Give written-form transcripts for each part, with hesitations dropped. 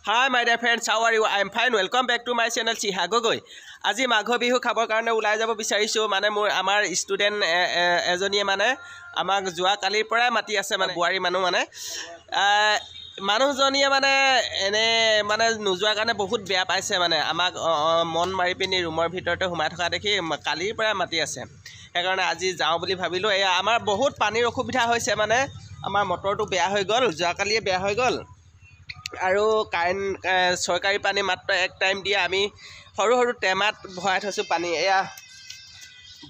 Hi my dear friends, how are you? I am fine. Welcome back to my channel Chiha Gogoi. আজি মাঘ বিহু খাবৰ কাৰণে ওলাই যাব বিচাৰিছো মানে আমাৰ ষ্টুডেন্ট এজনীয়ে মানে আমাক যোৱা কালিৰ পৰাই মাতি আছে মানে বুৱাৰী মানুহ মানে মানুহজনীয়ে মানে এনে মানে নোযোৱা কাৰণে বহুত বেয়া পাইছে মানে আমাক মন মাৰি পিনি ৰুমৰ ভিতৰতে সোমাই থকা দেখি কালিৰ পৰাই মাতি আছে সেইকাৰণে আজি যাওঁ বুলি ভাবিলো এয়া আমাৰ বহুত পানীৰ অসুবিধা হৈছে মানে আমাৰ মটৰটো বেয়া হৈ গ'ল যোৱা কালিয়ে বেয়া হৈ গ'ল আৰু কাৰেণ্ট চৰকাৰী পানী মাত্ৰ এক টাইম দিয়ে আমি সৰু সৰু টেমাত ভৰাই থৈছো পানী এয়া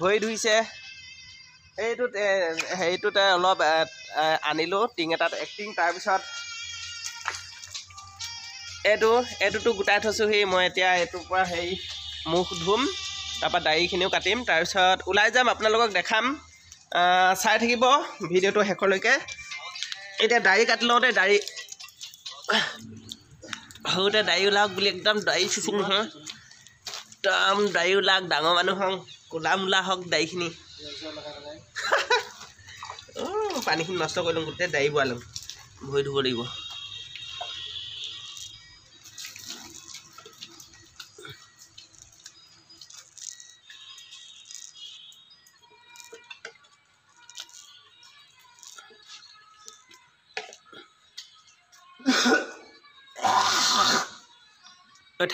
ভৰি ধুইছে এইটোতে অলপ আনিলো টিং এটাত এক্টিং তাৰ পিছত এইটোতো গোটাই থৈছো হি মই এতিয়া এইটোৰ পৰা হেই মুখ ধুম তাৰপৰা দাড়িখিনিও কাটিম তাৰ পিছত ওলাই যাম আপোনালোকক দেখাম চাই থাকিব ভিডিঅ'টো শেষলৈকে এতিয়া দাড়ি কাটি লওঁতে দাড়ি হওঁতে দাড়ি ওলাওক বুলি একদম দাড়ি চুচু নহয় একদম দাড়ি ওলাওক ডাঙৰ মানুহ হওক ক'লা মূলা হওক দাড়িখিনি পানীখিনি নষ্ট কৰি লওঁ গোটেই দাড়ি বোৱালোঁ ভৰি ধুব লাগিব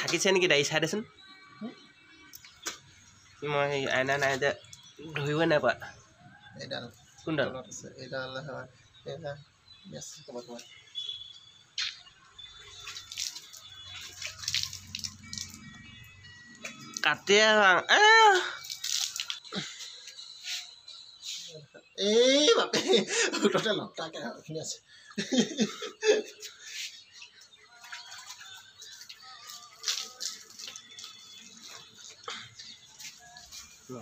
থাকিছে নেকি দাড়ি চাই দেচোন মই আইনা নাই যে ধৰিবই নাই পোৱা কোনডাল কাটে এই বাপে উঠতে লটাকে খিনি আছে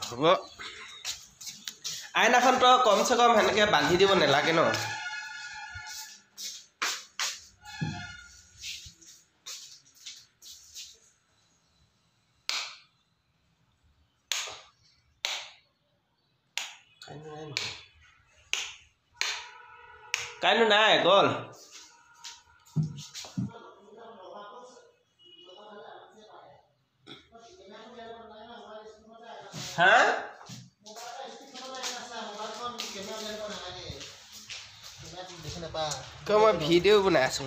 হ'ব আইনাখনতো কমচে কম সেনেকৈ বান্ধি দিব নালাগে ন কাইনো নাই গ'ল হা মই ভিডিঅ' বনাই আছো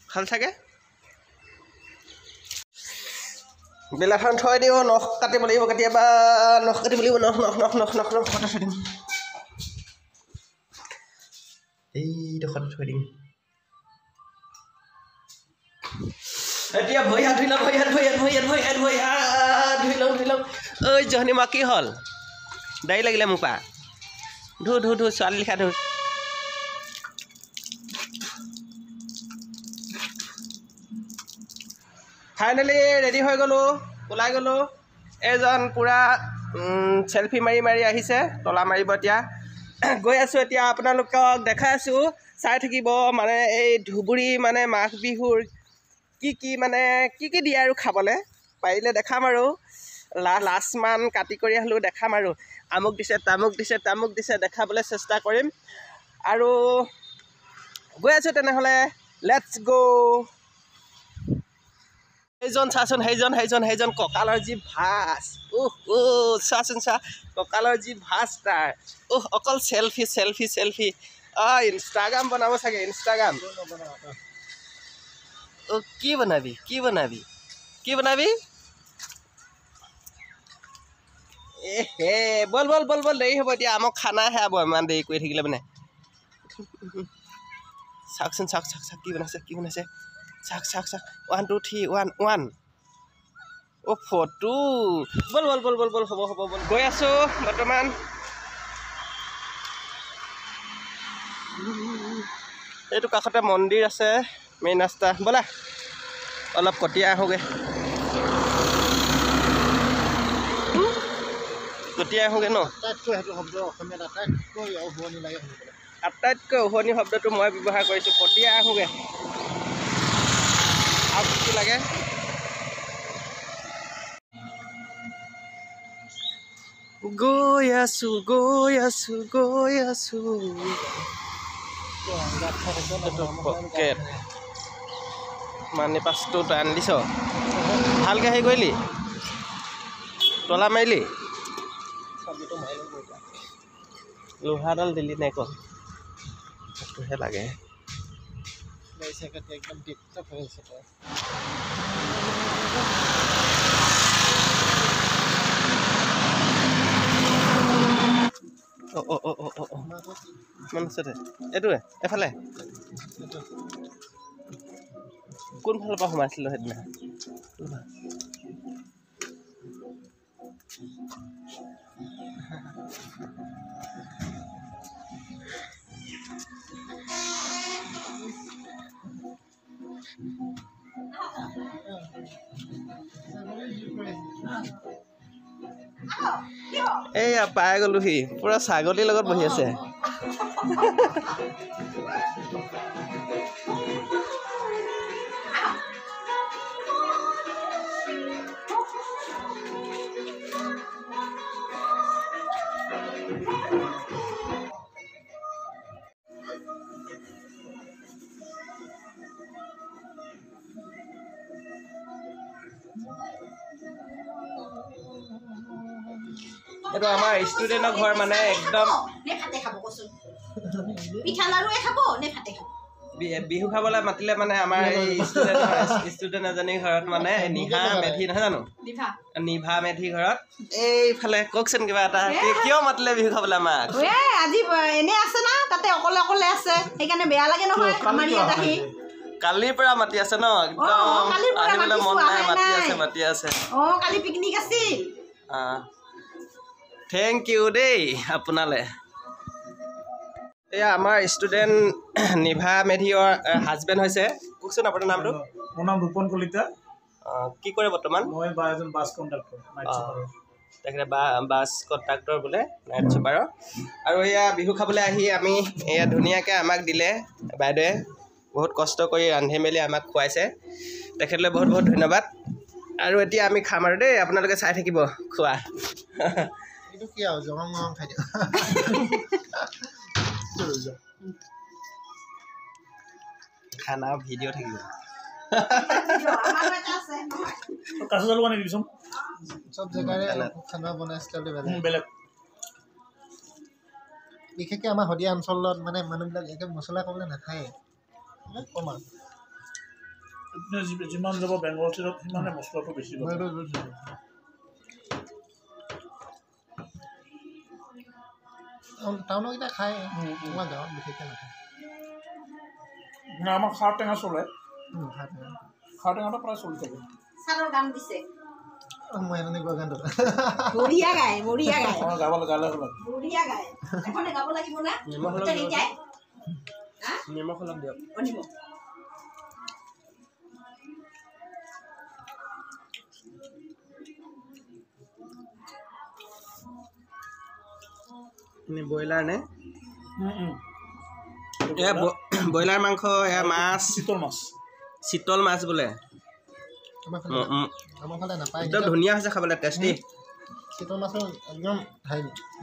ভাল চাগে বেলাখন থৈ দিওঁ নখ কাটিব লাগিব কেতিয়াবা নখ কাটিব লাগিব নখ নখ নখ নখ নখ নখ কটা থৈ দিম এইডোখৰত থৈ দিম এতিয়া ভৰি হাত ধুই লওঁ ধুই লওঁ ঐ জহনী মই কি হ'ল দাড়ি লাগিলে মোৰ পা ধু ছোৱালী লিখা ধু ফাইনেলি ৰেডি হৈ গ'লোঁ ওলাই গ'লোঁ এজন পূৰা চেলফি মাৰি আহিছে তলা মাৰিব এতিয়া গৈ আছোঁ এতিয়া আপোনালোকক দেখাই আছোঁ চাই থাকিব মানে এই ধুবুৰী মানে মাঘ বিহুৰ কি মানে কি দিয়ে আৰু খাবলৈ পাৰিলে দেখাম আৰু লাষ্টমান কাটি কৰি আহিলোঁ দেখাম আৰু আমুক দিছে দেখাবলৈ চেষ্টা কৰিম আৰু গৈ আছোঁ তেনেহ'লে লেটছ গ' সেইজন কঁকালৰ যি ভাজ চাচোন চা কঁকালৰ যি ভাজ তাৰ অকল চেলফি ইনষ্টাগ্ৰাম বনাব চাগে ইনষ্টাগ্ৰাম কি বনাবি হে বল দেৰি হ'ব এতিয়া আমাক খানা হেৰাব ইমান দেৰি কৰি থাকিলে মানে চাওকচোন চাওক কি বনাইছে চাওক 1 2 3 1 ফটো বল হ'ব গৈ আছোঁ বৰ্তমান এইটো কাষতে মন্দিৰ আছে মেইন ৰাস্তা ব'লা অলপ কটীয়া আহোঁগৈ ন আটাইতকৈ উহনি শব্দটো মই ব্যৱহাৰ কৰিছোঁ কটীয়া আহোঁগৈ আৰু কি লাগে গৈ আছো পকেট মানি পাছটো তই আনি দিছ ভালকৈ হেৰি কৰিলি তলা মাৰিলি লোহাডাল দিলি নে ক সেইটোহে লাগে একদম টিপটপ হৈ আছে মন আছে দে এইটোৱে এফালে কোনফালৰ পৰা সোমাইছিলোঁ সেইদিনা এইয়া পাই গ'লোহি পুৰা ছাগলীৰ লগত বহি আছে এইটো আমাৰ ষ্টুডেণ্টৰ ঘৰ মানে একদম বিহু খাবলৈ মাতিলে মানে আমাৰ এই ষ্টুডেণ্ট এজনীৰ ঘৰত মানে নিভা মেধি নহয় জানো নিভা মেধি ঘৰত এইফালে কওকচোন কিবা এটা কিয় মাতিলে বিহু খাবলৈ আমাক আজি এনে আছে না তাতে অকলে অকলে আছে সেইকাৰণে বেয়া লাগে নহয় আমাৰ ইয়াত আহি কালিৰ পৰা মাতি আছে ন একদম আহিবলৈ মন নাই মাতি আছে কালি পিকনিক আছিল থেংক ইউ দেই আপোনালৈ এয়া আমাৰ ষ্টুডেণ্ট নিভা মেধিৰ হাজবেণ্ড হৈছে কওকচোন আপোনাৰ নামটো মোৰ নাম ৰূপন কলিতা কি কৰে বৰ্তমান মই এজন বাছ কণ্ডাক্টৰ তেখেতে বাছ কণ্ডাক্টৰ বোলে নাইট ছুপাৰৰ আৰু এয়া বিহু খাবলৈ আহি আমি এয়া ধুনীয়াকৈ আমাক দিলে বাইদেৱে বহুত কষ্ট কৰি ৰান্ধি মেলি আমাক খুৱাইছে তেখেতলৈ বহুত বহুত ধন্যবাদ আৰু এতিয়া আমি খাম আৰু দেই আপোনালোকে চাই থাকিব খোৱা এইটো কি আৰু জঙ খাই দিওঁ খানা ভিডিঅ' থাকিব কাঁচা জলপান দিবিচোন চব জেগাৰে খানা বনাই ষ্টাইলটো বেলেগ বিশেষকৈ আমাৰ শদিয়া অঞ্চলত মানে মানুহবিলাক একদম মছলা খাবলৈ নাখায় কম আৰু যিমান যাব বেংগল চাইডত সিমানে মছলাটো বেছি টাউনৰকেইটা খায় আমাৰ গাঁৱত বিশেষকৈ নাখায় আমাৰ খাৰ টেঙা চলে খাৰ টেঙাটো প্ৰায় চলি থাকে চাৰৰ গান দিছে মই এনে গোৱা গানটো বঢ়িয়া গায় গালে গালে বঢ়িয়া গায় এখনে গাব লাগিব না নিমখ অলপ দিয়ক ব্ৰইলাৰ নে এয়া ব্ৰইলাৰ মাংস এয়া মাছ চিতল মাছ বোলে আমাৰ ফালে নাপায় একদম ধুনীয়া হৈছে খাবলৈ টেষ্টি চিতল মাছৰ একদম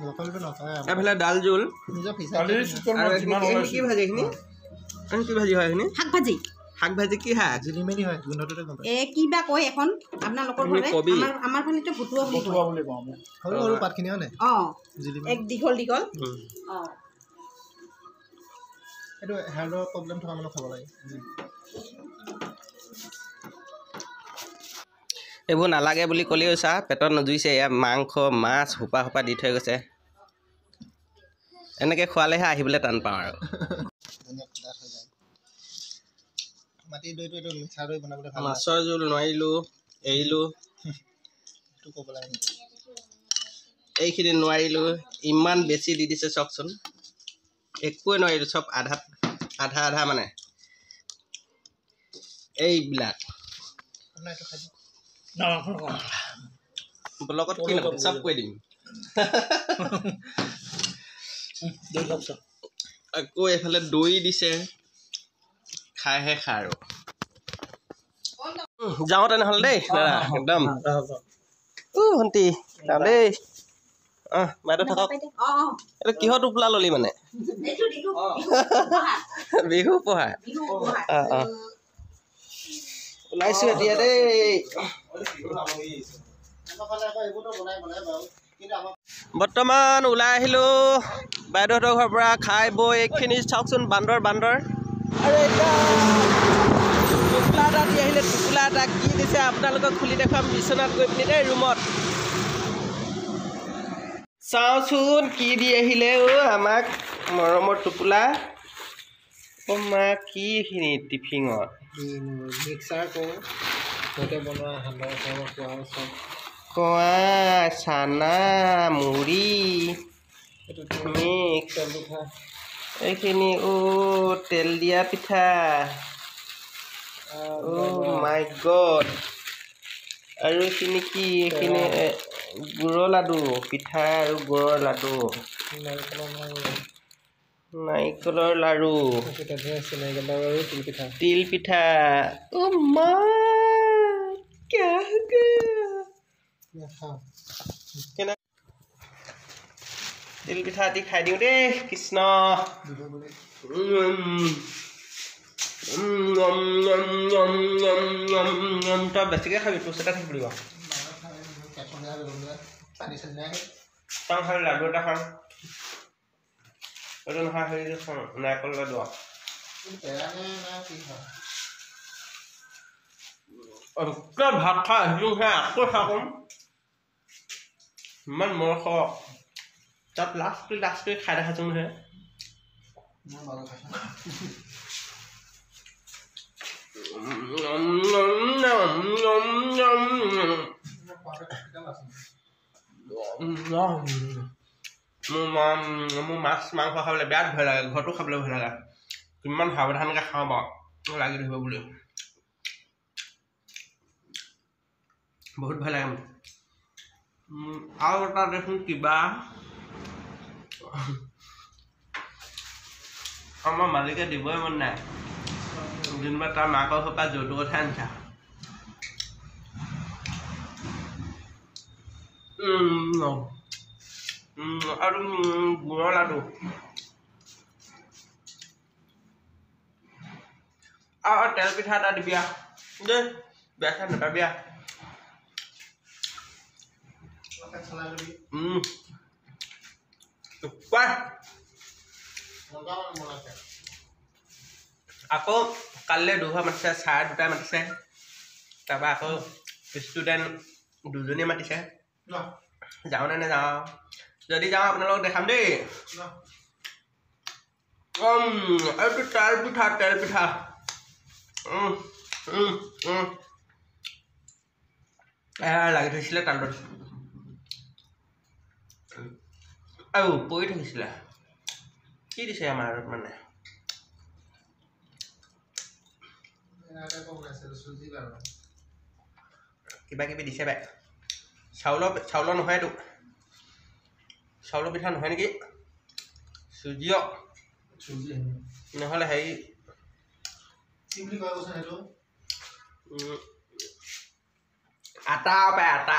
লোকেলটো নাপায় এইফালে ডাল জোল নিজৰ কি ভাজি এইখিনি কি ভাজি হয় এইখিনি শাক ভাজি কি শাক জিলিমেলি হয় গোন্ধটোতে গম পায় কিবা কয় এখন আপোনালোকৰ ঘৰে আমাৰ ফালেতো ভুটুৱা বুলি কওঁ সৰু সৰু পাতখিনি হয় নাই এক দীঘল এইটো হাৰ্টৰ প্ৰব্লেম থকা মানুহ খাব লাগে এইবোৰ নালাগে বুলি ক'লেও চা পেটত নুজুইছে এয়া মাংস মাছ সোপা দি থৈ গৈছে এনেকৈ খোৱালেহে আহিবলৈ টান পাওঁ আৰু মাটি দৈটো এইটো মিঠা দৈ বনাবলৈ ভাল মাছৰ জোল নোৱাৰিলোঁ এৰিলোঁ এইটো ক'ব লাগে এইখিনি নোৱাৰিলোঁ ইমান বেছি দি দিছে চাওকচোন একোৱে নোৱাৰিলোঁ চব আধা মানে এইবিলাক এইটো খাই ব্লগত কি নক'ম চব কৈ দিম আকৌ এইফালে দৈ দিছে খাইহে খা আৰু যাওঁ তেনেহ'লে দেই দাদা একদম ভণ্টি যাওঁ দেই বাইদেউ থাকক অঁ এইটো কিহৰ টোপোলা ললি মানে এইটো বিহু বিহু উপহাৰ বিহু উপহাৰ ওলাইছোঁ এতিয়া দেই বৰ্তমান ওলাই আহিলোঁ বাইদেউহঁতৰ ঘৰৰ পৰা খাই বৈ এইখিনি চাওকচোন বান্দৰ আৰু এতিয়া টোপোলা এটা দি আহিলে টোপোলা এটা কি দিছে আপোনালোকক খুলি দেখুৱাম বিচনাত গৈ পিনি দেই ৰুমত চাওঁচোন কি দি আহিলে আমাক মৰমৰ টোপোলা মা কি এইখিনি টিফিঙত মিক্সাৰ কৰোঁ ঘৰতে বনোৱা সান্দহ চাউল খোৱা চব কোৱা চানা মুড়ি মিক্স তেল পিঠা এইখিনি তেল দিয়া পিঠা মাই গড আৰু এইখিনি কি এইখিনি গুড়ৰ লাডু পিঠা আৰু গুড়ৰ লাডু নাৰিকলৰ লাড়ু তিল পিঠা মা क्या हो गया কেনে তিল পিঠা আদি খাই দিওঁ দেই কৃষ্ণ তই বেছিকৈ খাবি তোৰ এটা থাকিব তই খালি লাডু এটা খাম এইটো নহয় হেৰি নাৰিকল লাডু ভাত খাই আহিলোঁ আকৌ খাম ইমান মৰখ তাত লাষ্ট খাই দেখাচোন হে মোৰ মাছ মাংস খাবলৈ বিৰাট ভয় লাগে ঘৰতো খাবলৈ ভয় লাগে কিমান সাৱধানকৈ খাওঁ বাৰু লাগি ধৰিব বুলি বহুত ভয় লাগে আৰু এটা দেখোন কিবা আমাৰ মালিকে দিবই মন নাই যেনিবা তাৰ মাকৰ ঘৰৰ পৰা যৌতুকৰ কথা আনিছা আৰু গুড়ৰ লাডু আৰু তেল পিঠা এটা দিবি দেই বেয়া খাই নাপাবি আকৌ কালিলৈ দুঘৰ মাতিছে ছাৰ দুটাই মাতিছে তাৰপৰা আকৌ ষ্টুডেণ্ট দুজনী মাতিছে যাওঁ নে নাযাওঁ যদি যাওঁ আপোনালোকক দেখাম দেই এইটো তেল পিঠা লাগি থৈছিলে তালত আৰু পৰি থাকিছিলে কি দিছে আমাৰ মানে কিবা কিবি দিছে বাই চাউলৰ নহয় এইটো চাউলৰ পিঠা নহয় নেকি চুজিও নহ'লে হেৰি আটা পায় আটা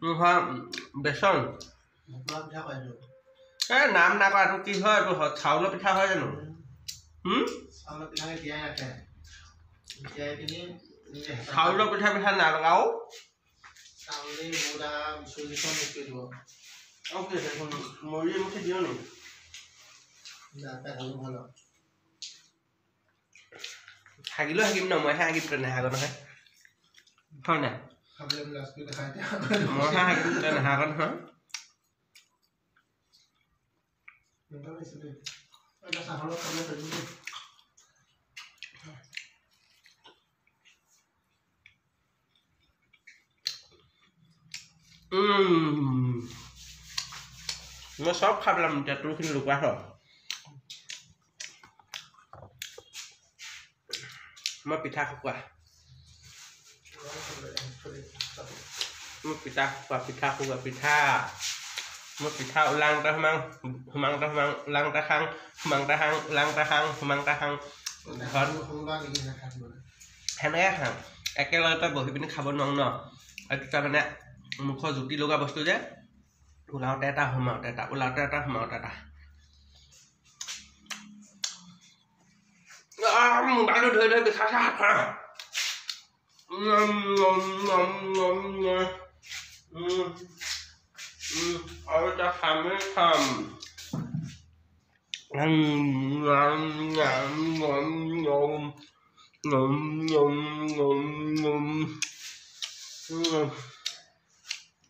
নহয় বেচন এই নাম নাপায় এইটো কি হয় এইটো চাউলৰ পিঠা হয় জানো চাউলৰ পিঠা নালগাও মুড়ি মুঠি দিওঁ নি হাগিলেও হাগিম ন মইহে হাগিম তই নাহাগ নহয় হয় নাই মইহে হাগিম তই নাহাগ নহয় মই চব খাই পেলাম এতিয়া তোৰখিনি লুকুৱাই থ মই পিঠা শুকুৱা মই পিঠা মই পিঠা উলাংটা সোমাংটা উলাংটা খাং সোমাংটা খাং উলাংটা খাং সোমাংটা খাং ঘৰত সেনেকৈ খাং একেলগতে বহি পিনি খাব নোৱাৰোঁ ন আৰু তাৰমানে মুখৰ জুতি লগা বস্তু যে ওলাওঁতে এটা সোমাওঁতে এটা ওলাওঁতে এটা সোমাওঁতে এটা মোবাইলটো ধৰি ধৰি বিচাৰিছে আৰু এটা খামেই খাম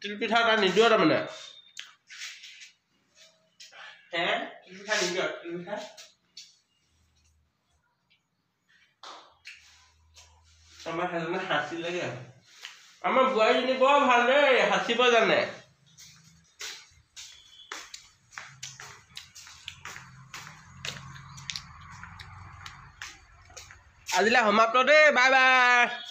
তিলপিঠা এটা নিদিওঁ তাৰমানে তিলপিঠা নিদিওঁ তিলপিঠা আমাৰ সেইজনে সাঁচি লাগে আমাৰ বোৱাৰীজনী বৰ ভাল দেই সাঁচিব জানে আজিলৈ সমাপ্ত দেই বাই বাই